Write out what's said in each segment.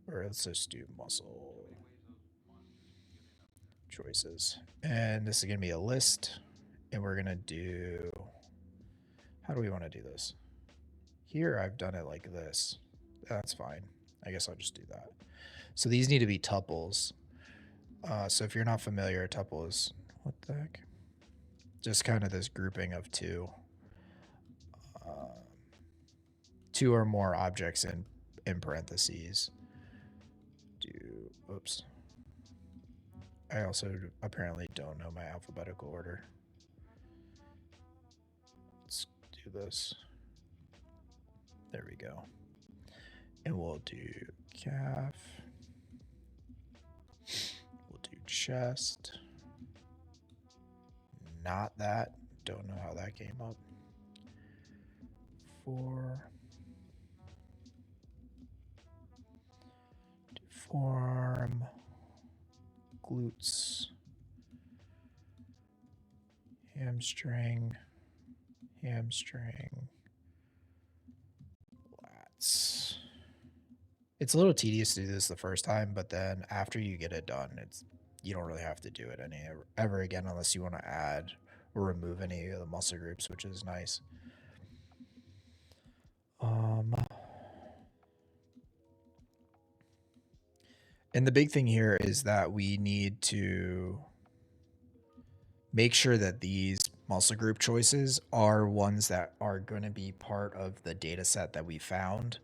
Or let's just do muscle choices. And this is going to be a list. And we're going to do, how do we want to do this? Here I've done it like this. That's fine. I guess I'll just do that. So these need to be tuples. So if you're not familiar, a tuple is, what the heck? Just kind of this grouping of two or more objects in parentheses. Oops. I also apparently don't know my alphabetical order. Let's do this. There we go. And we'll do calf. We'll do chest. Not that. Don't know how that came up. 4. Forearm. Glutes. Hamstring. Hamstring. Lats. It's a little tedious to do this the first time, but then after you get it done, you don't really have to do it ever again unless you want to add or remove any of the muscle groups, which is nice. And the big thing here is that we need to make sure that these muscle group choices are ones that are going to be part of the data set that we found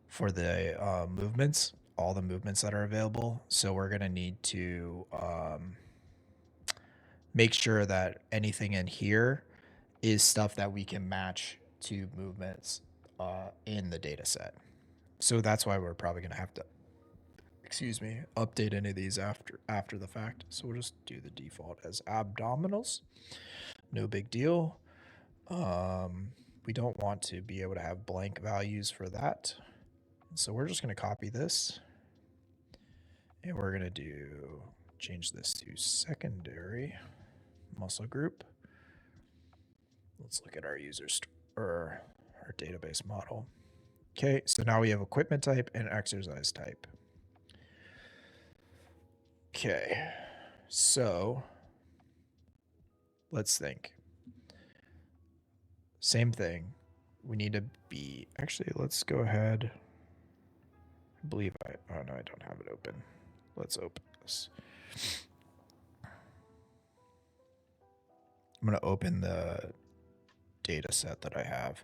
for the movements, all the movements that are available. So we're going to need to make sure that anything in here is stuff that we can match to movements in the data set. So that's why we're probably going to have to, update any of these after the fact. So we'll just do the default as abdominals. No big deal. We don't want to be able to have blank values for that. So we're just going to copy this. And we're going to change this to secondary muscle group. Let's look at our or our database model. Okay, so now we have equipment type and exercise type. Okay, so let's think. Same thing. We need to be, actually, let's go ahead. I believe oh no, I don't have it open. Let's open this. I'm going to open the data set that I have.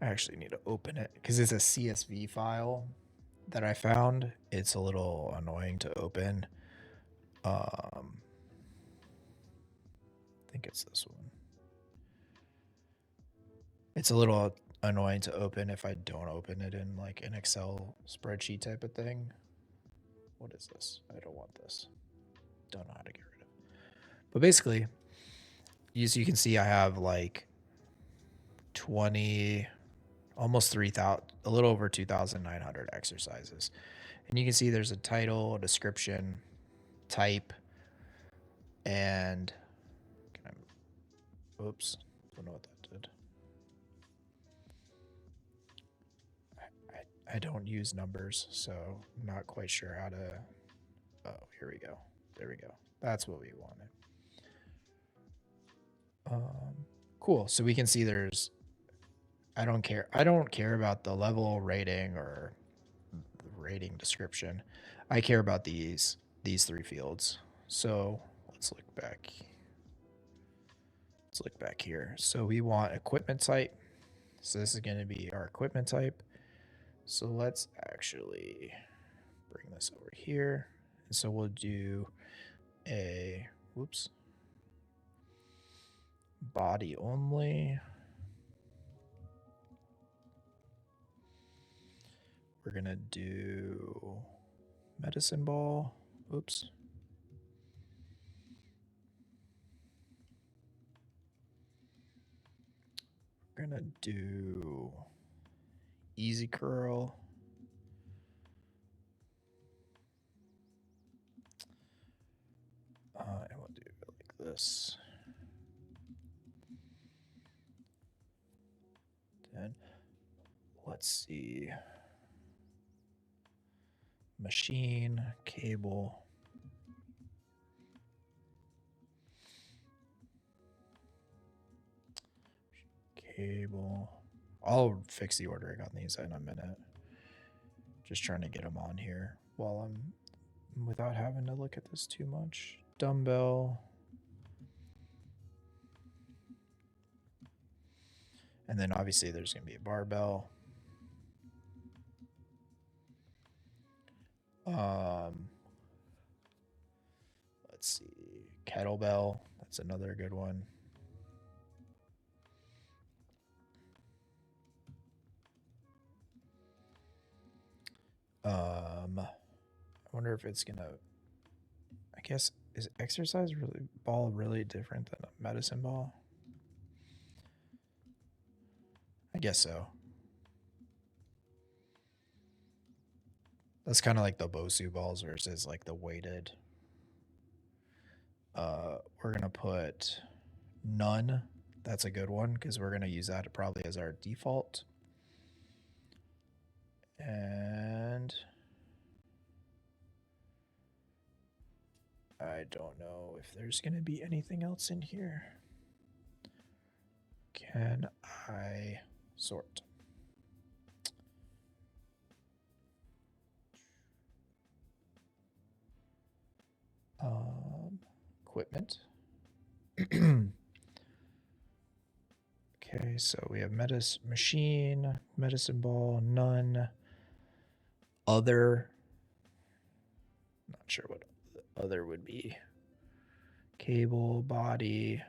I actually need to open it because it's a CSV file that I found. It's a little annoying to open. I think it's this one. It's a little annoying to open if I don't open it in like an Excel spreadsheet type of thing. What is this? I don't want this. Don't know how to get rid of it. But basically, as you can see, I have like 20, almost 3,000, a little over 2,900 exercises. And you can see there's a title, a description, type, and oops, don't know what that did. I don't use numbers, so I'm not quite sure how to. Oh, here we go. There we go. That's what we wanted. Cool. So we can see there's. I don't care. I don't care about the level rating or the rating description. I care about these three fields. So let's look back. Let's look back here. So we want equipment type. So this is going to be our equipment type. So let's actually bring this over here. And so we'll do a, whoops, body only. We're going to do medicine ball. Oops. We're going to do easy curl. And we'll do it like this. Then let's see. machine, cable. Cable. I'll fix the ordering on these in a minute. Just trying to get them on here while I'm without having to look at this too much. Dumbbell. And then obviously there's going to be a barbell. Let's see. Kettlebell. That's another good one. I wonder if it's gonna. I guess is exercise ball really different than a medicine ball? I guess so. That's kind of like the Bosu balls versus like the weighted. We're gonna put none. That's a good one because we're gonna use that probably as our default. And I don't know if there's going to be anything else in here. Can I sort? Equipment. Okay, so we have machine, medicine ball, none. Other. Not sure what other would be. Cable, body.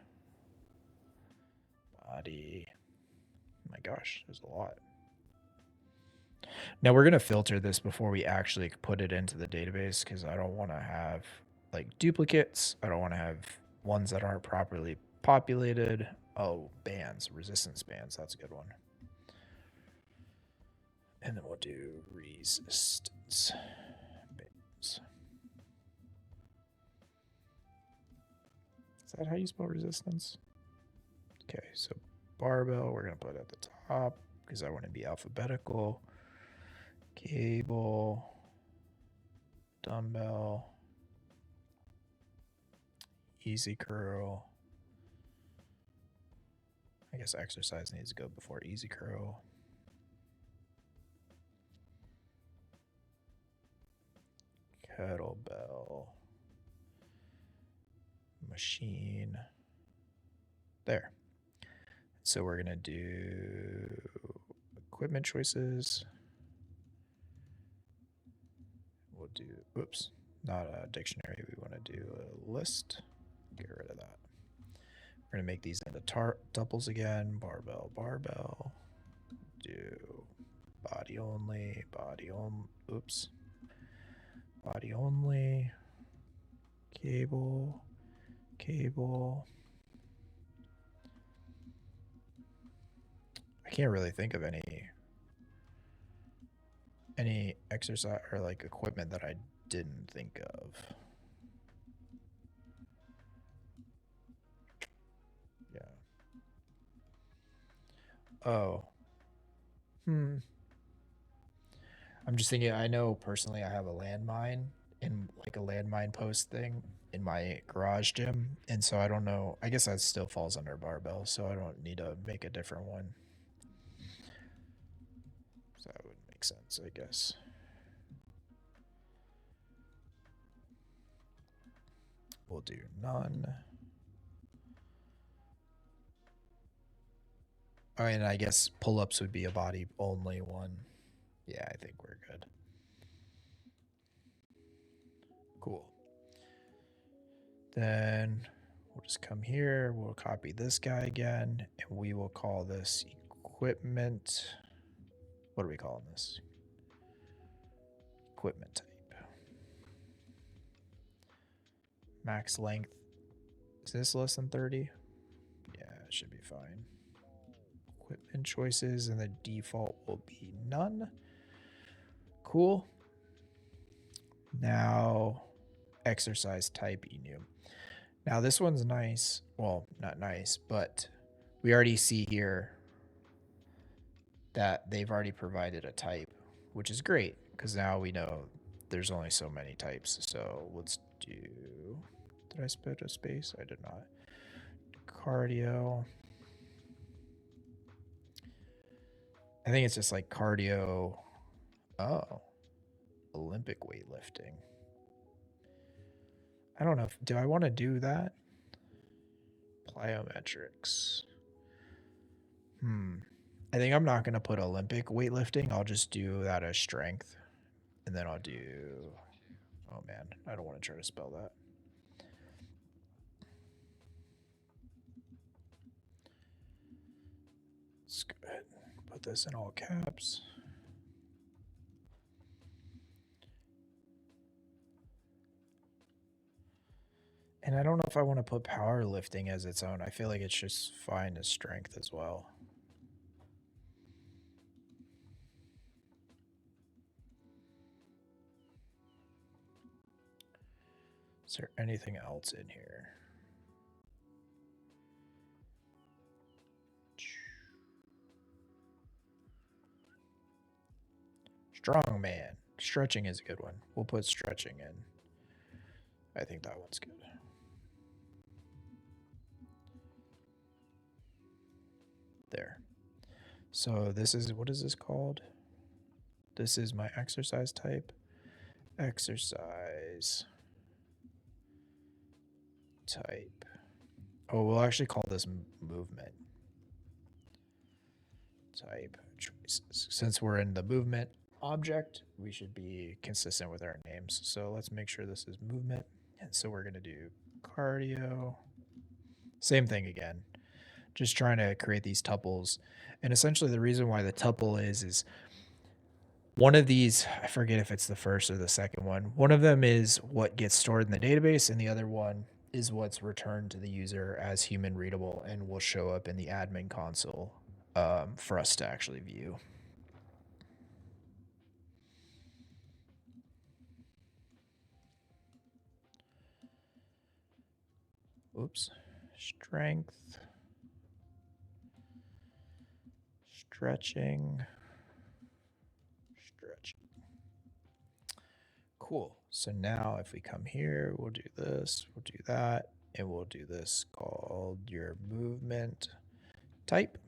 Body. Oh my gosh, there's a lot. Now we're going to filter this before we actually put it into the database because I don't want to have like duplicates. I don't want to have ones that aren't properly populated. Oh, bands, resistance bands. That's a good one. And then we'll do resistance bands. Is that how you spell resistance? Okay, so barbell, we're going to put at the top because I want to be alphabetical. Cable, dumbbell, easy curl. I guess exercise needs to go before easy curl. Kettlebell, machine. There. So we're going to do equipment choices. We'll do, oops, not a dictionary. We want to do a list. Get rid of that. We're going to make these into tuples again. Barbell, barbell. Do body only, oops. Body only. Cable, cable. I can't really think of any exercise or like equipment that I didn't think of. Yeah. Oh. I'm just thinking, I know personally I have a landmine in like a landmine post thing in my garage gym. And so I don't know. I guess that still falls under barbell. So I don't need to make a different one. So that would make sense, I guess. We'll do none. I mean, I guess pull-ups would be a body only one. Yeah, I think we're good. Cool. Then we'll just come here. We'll copy this guy again, and we will call this equipment. What are we calling this? Equipment type. Max length. Is this less than 30? Yeah, it should be fine. Equipment choices, and the default will be none. Cool. Now, exercise type ENU. Now, this one's nice. Well, not nice, but we already see here that they've already provided a type, which is great because now we know there's only so many types. So let's do, did I spit a space? I did not. Cardio. I think it's just like cardio. Oh, Olympic weightlifting. I don't know. Do I want to do that? Plyometrics. I think I'm not going to put Olympic weightlifting. I'll just do that as strength. And then I'll do, oh man, I don't want to try to spell that. Let's go ahead and put this in all caps. And I don't know if I want to put powerlifting as its own. I feel like it's just fine as strength as well. Is there anything else in here? Strongman. Stretching is a good one. We'll put stretching in. I think that one's good. There. So this is, what is this called? This is my exercise type. Exercise type. Oh, we'll actually call this movement type choices. Since we're in the movement object, we should be consistent with our names. So let's make sure this is movement. And so we're going to do cardio. Same thing again. Just trying to create these tuples. And essentially the reason why the tuple is one of these, I forget if it's the first or the second one. One of them is what gets stored in the database, and the other one is what's returned to the user as human readable and will show up in the admin console for us to actually view. Oops. Strength. Stretching. Stretching. Cool. So now if we come here, we'll do this, we'll do that, and we'll do this called your movement type.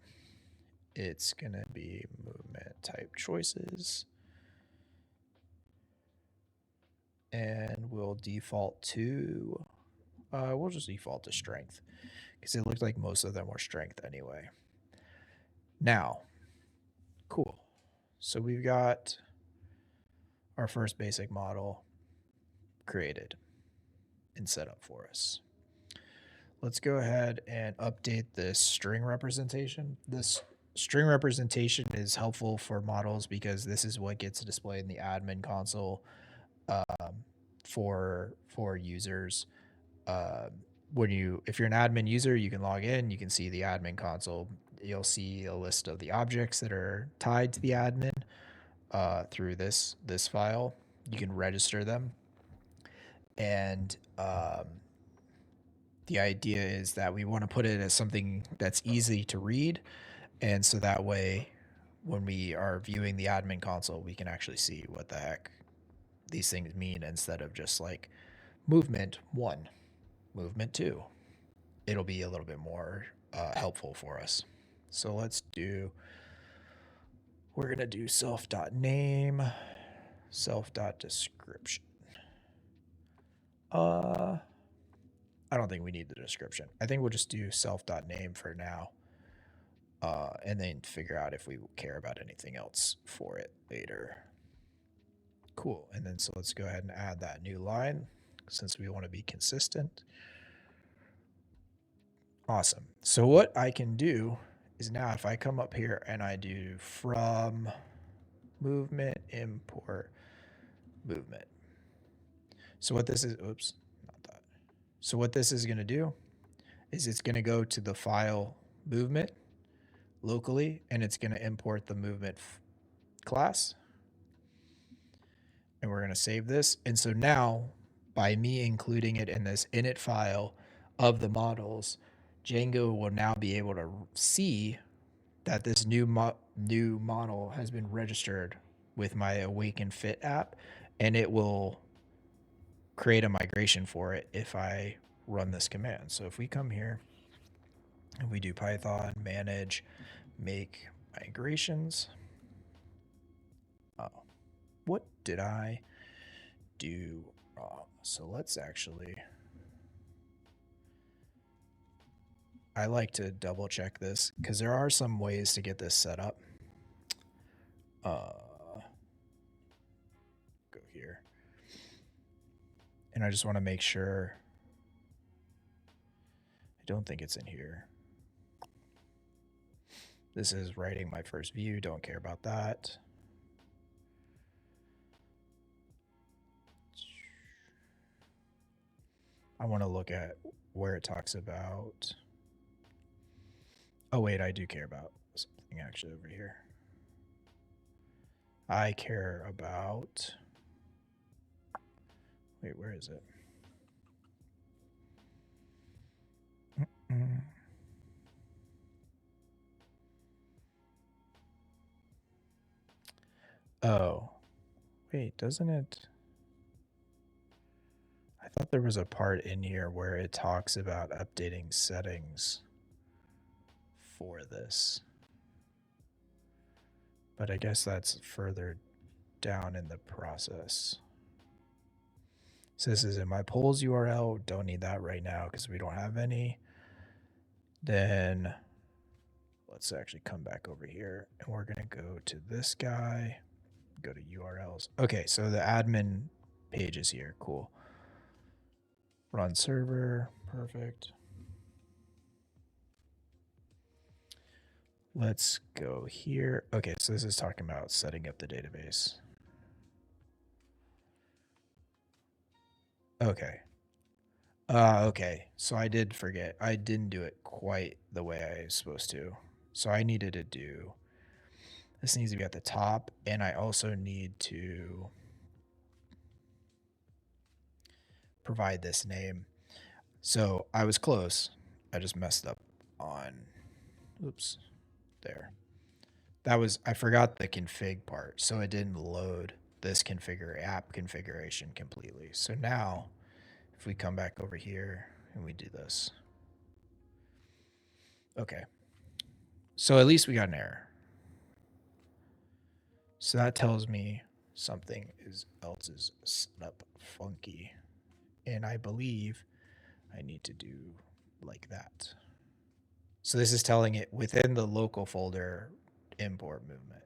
It's going to be movement type choices. And we'll default to, we'll just default to strength because it looked like most of them were strength anyway. Now, cool. So we've got our first basic model created and set up for us. Let's go ahead and update this string representation. This string representation is helpful for models because this is what gets displayed in the admin console for users. If you're an admin user, you can log in, you can see the admin console. You'll see a list of the objects that are tied to the admin through this file. You can register them. And the idea is that we want to put it as something that's easy to read. And so that way, when we are viewing the admin console, we can actually see what the heck these things mean instead of just like movement 1, movement 2. It'll be a little bit more helpful for us. So let's do, we're going to do self.name, self.description. I don't think we need the description. I think we'll just do self.name for now. And then figure out if we care about anything else for it later. Cool. And then so let's go ahead and add that new line since we want to be consistent. Awesome. So what I can do is now if I come up here and I do from movement, import movement. So what this is, oops, not that. So what this is going to do is it's going to go to the file movement locally, and it's going to import the movement class. And we're going to save this. And so now, by me including it in this init file of the models, Django will now be able to see that this new model has been registered with my Awake and Fit app. and it will create a migration for it if I run this command. So if we come here and we do Python manage make migrations, oh, what did I do wrong? So let's actually, I like to double check this because there are some ways to get this set up. Go here. And I just want to make sure. I don't think it's in here. This is writing my first view. Don't care about that. I want to look at where it talks about. Oh, wait, I do care about something actually over here. I care about. Wait, where is it? Oh, wait, doesn't it? I thought there was a part in here where it talks about updating settings for this. But I guess that's further down in the process. So this is in my polls URL. Don't need that right now because we don't have any. Then let's actually come back over here and we're going to go to this guy, go to URLs. Okay, so the admin page is here. Cool. Run server. Perfect. Let's go here. Okay, so this is talking about setting up the database. Okay. Okay, so I did forget. I didn't do it quite the way I was supposed to. So I needed to do, this needs to be at the top, and I also need to provide this name. So I was close. I just messed up on, oops, there. That was, I forgot the config part, so it didn't load this app configuration completely. So now, if we come back over here and we do this. Okay. So at least we got an error. So that tells me something else is set up funky. And I believe I need to do like that. So this is telling it within the local folder import movement.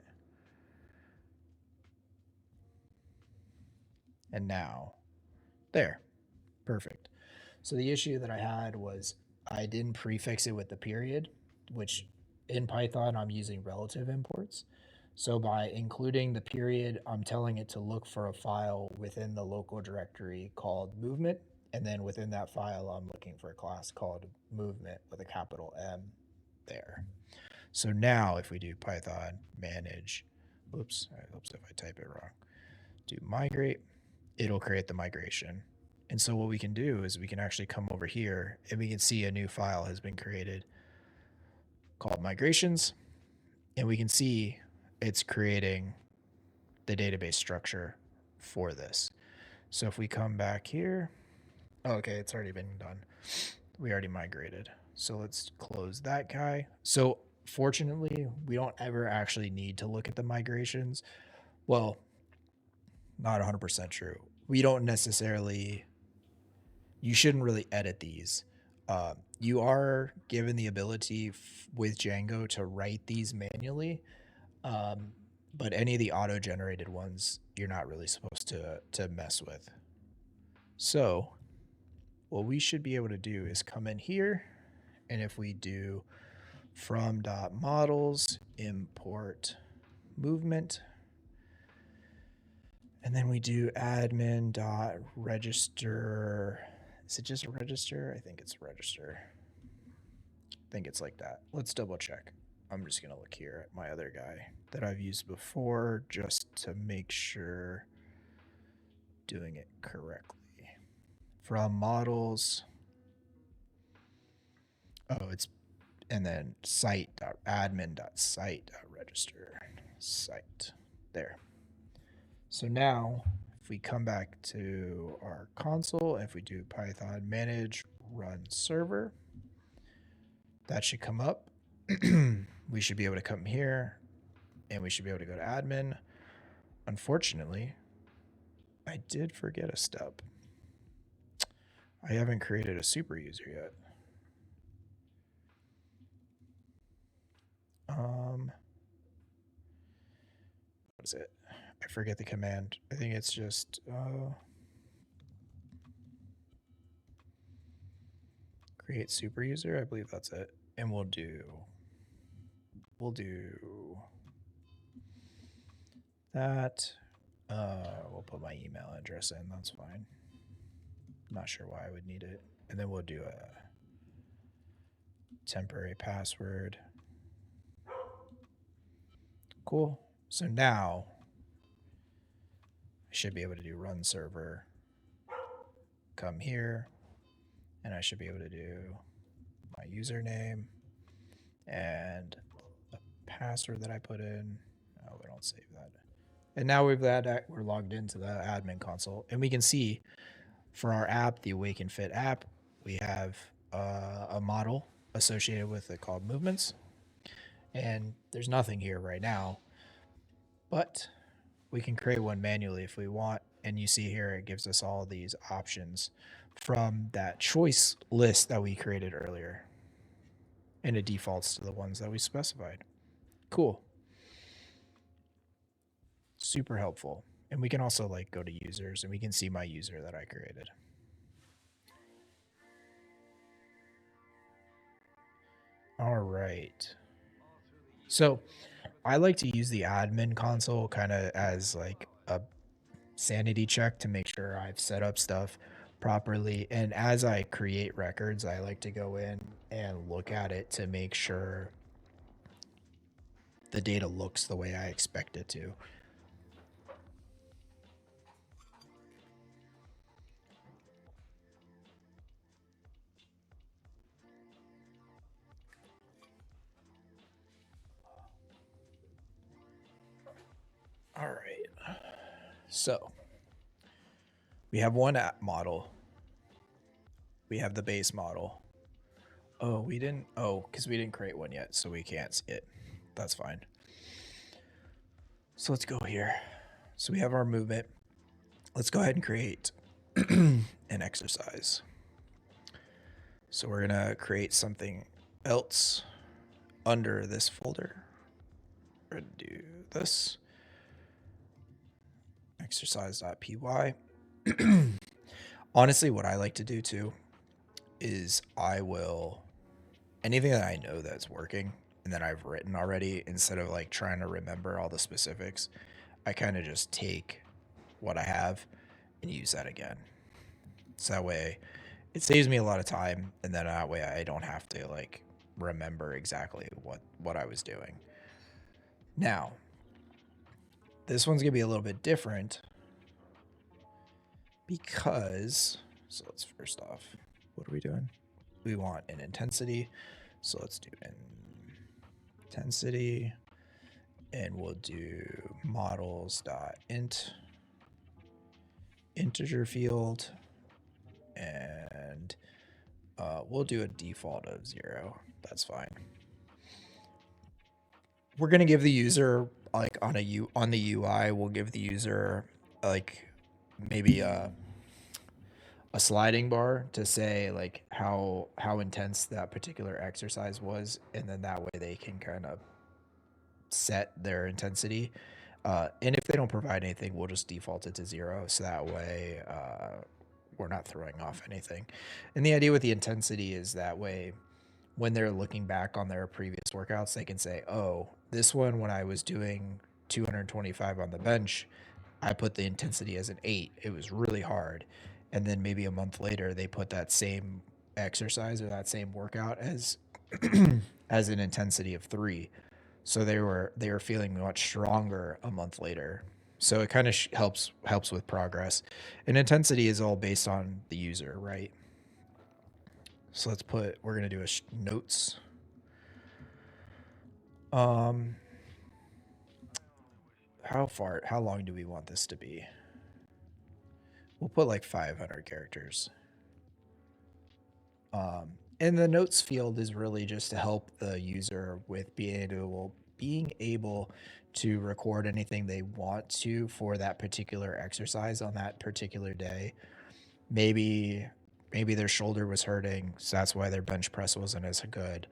And now, there, perfect. So the issue that I had was I didn't prefix it with the period, which in Python I'm using relative imports. So by including the period, I'm telling it to look for a file within the local directory called movement. And then within that file, I'm looking for a class called movement with a capital M there. So now if we do Python manage, oops, if I type it wrong, do migrate, it'll create the migration. And so what we can do is we can actually come over here and we can see a new file has been created called migrations. And we can see it's creating the database structure for this. So if we come back here, okay, it's already been done. We already migrated. So let's close that guy. So fortunately, we don't ever actually need to look at the migrations. Well, not 100% true. We don't necessarily, you shouldn't really edit these. You are given the ability with Django to write these manually, but any of the auto-generated ones, you're not really supposed to mess with. So what we should be able to do is come in here, and if we do from.models import movement, and then we do admin.register. Is it just register? I think it's register. I think it's like that. Let's double check. I'm just going to look here at my other guy that I've used before just to make sure doing it correctly. From models. Oh, it's, and then site.admin.site.register. Site. There. So now, if we come back to our console, if we do Python manage run server, that should come up. We should be able to come here and we should be able to go to admin. Unfortunately, I did forget a step. I haven't created a super user yet. What is it? I forget the command. I think it's just create super user. I believe that's it. And we'll do that. We'll put my email address in. That's fine. Not sure why I would need it. And then we'll do a temporary password. Cool. So now I should be able to do run server. Come here, and I should be able to do my username and the password that I put in. Oh, we don't save that. And now we're logged into the admin console, and we can see for our app, the Awake and Fit app, we have a model associated with it called movements. And there's nothing here right now, but we can create one manually if we want. And you see here, it gives us all these options from that choice list that we created earlier. And it defaults to the ones that we specified. Cool. Super helpful. And we can also like go to users and we can see my user that I created. All right. So I like to use the admin console kind of as like a sanity check to make sure I've set up stuff properly. And as I create records, I like to go in and look at it to make sure the data looks the way I expect it to. All right. So we have one app model. We have the base model. Oh, we didn't. Oh, because we didn't create one yet, so we can't see it. That's fine. So let's go here. So we have our movement. Let's go ahead and create an exercise. So we're going to create something else under this folder. We're going to do this exercise.py. Honestly, what I like to do too is I will anything that I know that's working and that I've written already, instead of like trying to remember all the specifics, I kind of just take what I have and use that again. So that way it saves me a lot of time, and then that way I don't have to like remember exactly what I was doing. Now, this one's gonna be a little bit different because, so let's first off, what are we doing? We want an intensity, so let's do an intensity, and we'll do models.int integer field, and we'll do a default of 0. That's fine. We're gonna give the user like on the UI, we'll give the user like maybe a sliding bar to say like how intense that particular exercise was, and then that way they can kind of set their intensity. And if they don't provide anything, we'll just default it to 0, so that way we're not throwing off anything. And the idea with the intensity is that way when they're looking back on their previous workouts, they can say, oh, this one, when I was doing 225 on the bench, I put the intensity as an 8. It was really hard. And then maybe a month later, they put that same exercise or that same workout as as an intensity of 3. So they were feeling much stronger a month later. So it kind of helps with progress. And intensity is all based on the user, right? So we're gonna do a notes. How long do we want this to be? We'll put like 500 characters. And the notes field is really just to help the user with being able to record anything they want to for that particular exercise on that particular day. Maybe their shoulder was hurting, so that's why their bench press wasn't as good.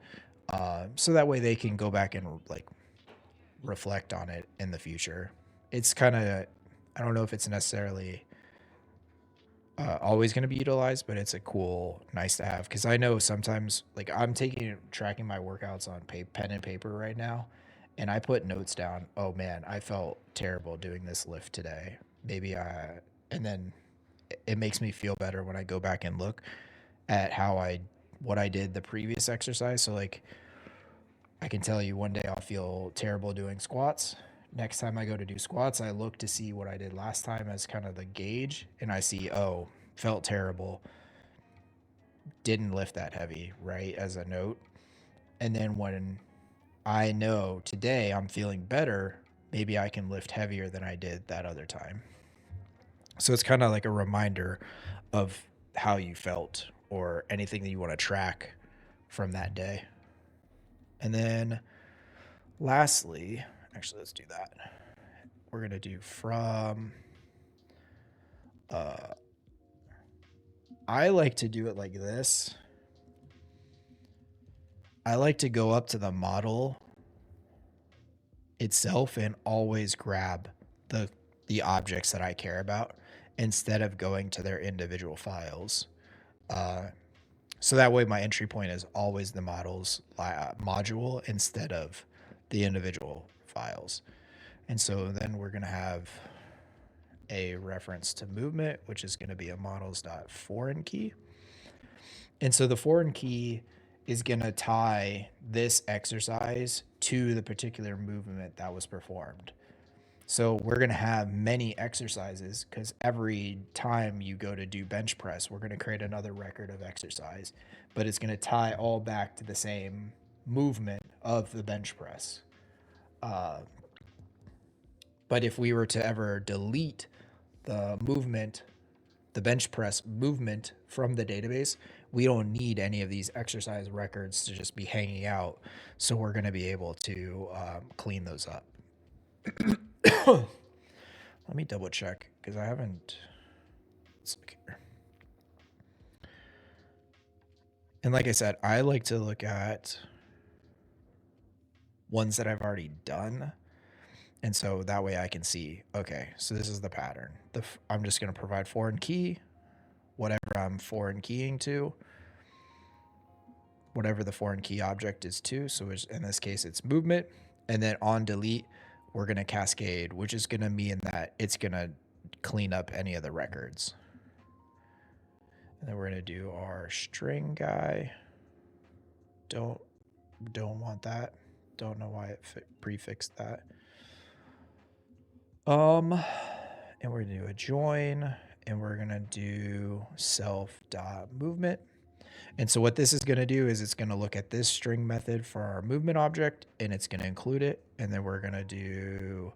So that way they can go back and like reflect on it in the future. It's kind of, I don't know if it's necessarily always going to be utilized, but it's a cool, nice to have. Because I know sometimes, like I'm tracking my workouts on pen and paper right now, and I put notes down. Oh man, I felt terrible doing this lift today. And then it makes me feel better when I go back and look at what I did the previous exercise. So like I can tell you one day I'll feel terrible doing squats. Next time I go to do squats, I look to see what I did last time as kind of the gauge, and I see, oh, felt terrible, didn't lift that heavy, right, as a note. And then when I know today I'm feeling better, maybe I can lift heavier than I did that other time. So it's kind of like a reminder of how you felt or anything that you want to track from that day. And then lastly, actually, let's do that. We're going to do from, I like to do it like this. I like to go up to the model itself and always grab the objects that I care about instead of going to their individual files. So that way my entry point is always the model's module instead of the individual files. And so then we're going to have a reference to movement, which is going to be a models.foreign key. And so the foreign key is going to tie this exercise to the particular movement that was performed. So we're going to have many exercises because every time you go to do bench press, we're going to create another record of exercise, but it's going to tie all back to the same movement of the bench press. But if we were to ever delete the bench press movement from the database, we don't need any of these exercise records to just be hanging out. So we're going to be able to clean those up. Let me double check because I haven't. Let's look here. And like I said, I like to look at ones that I've already done. And so that way I can see, okay, so this is the pattern. I'm just going to provide foreign key, whatever I'm foreign keying to, whatever the foreign key object is to. So in this case, it's movement. And then on delete, we're going to cascade, which is going to mean that it's going to clean up any of the records. And then we're going to do our string guy. Don't want that. Don't know why it prefixed that. And we're going to do a join, and we're going to do self.movement. And so what this is going to do is it's going to look at this string method for our movement object, and it's going to include it. And then we're going to do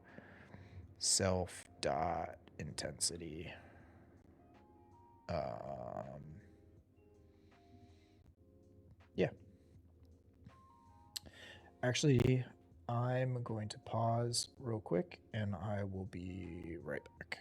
self.intensity. Yeah. Actually, I'm going to pause real quick, and I will be right back.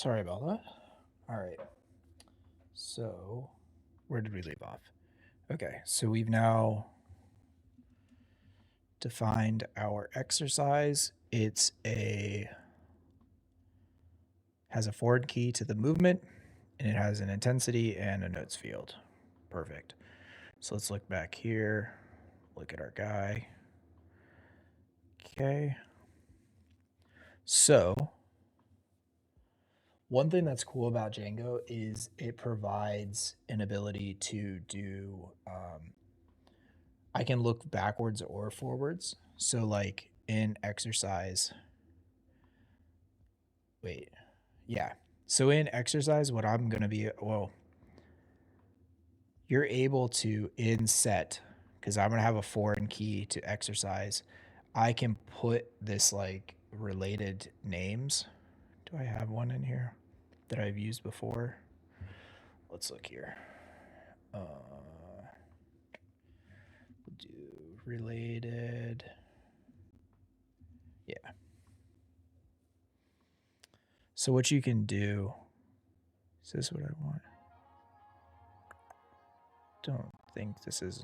Sorry about that. All right. So, where did we leave off? Okay, so we've now defined our exercise. Has a forward key to the movement, and it has an intensity and a notes field. Perfect. So let's look back here. Look at our guy. Okay. So one thing that's cool about Django is it provides an ability to do. I can look backwards or forwards. So like in exercise. Wait. Yeah. So in exercise, what I'm gonna be you're able to inset because I'm gonna have a foreign key to exercise. I can put this like related names. Do I have one in here that I've used before? Let's look here. We'll do related. Yeah. So what you can do, is this what I want? Don't think this is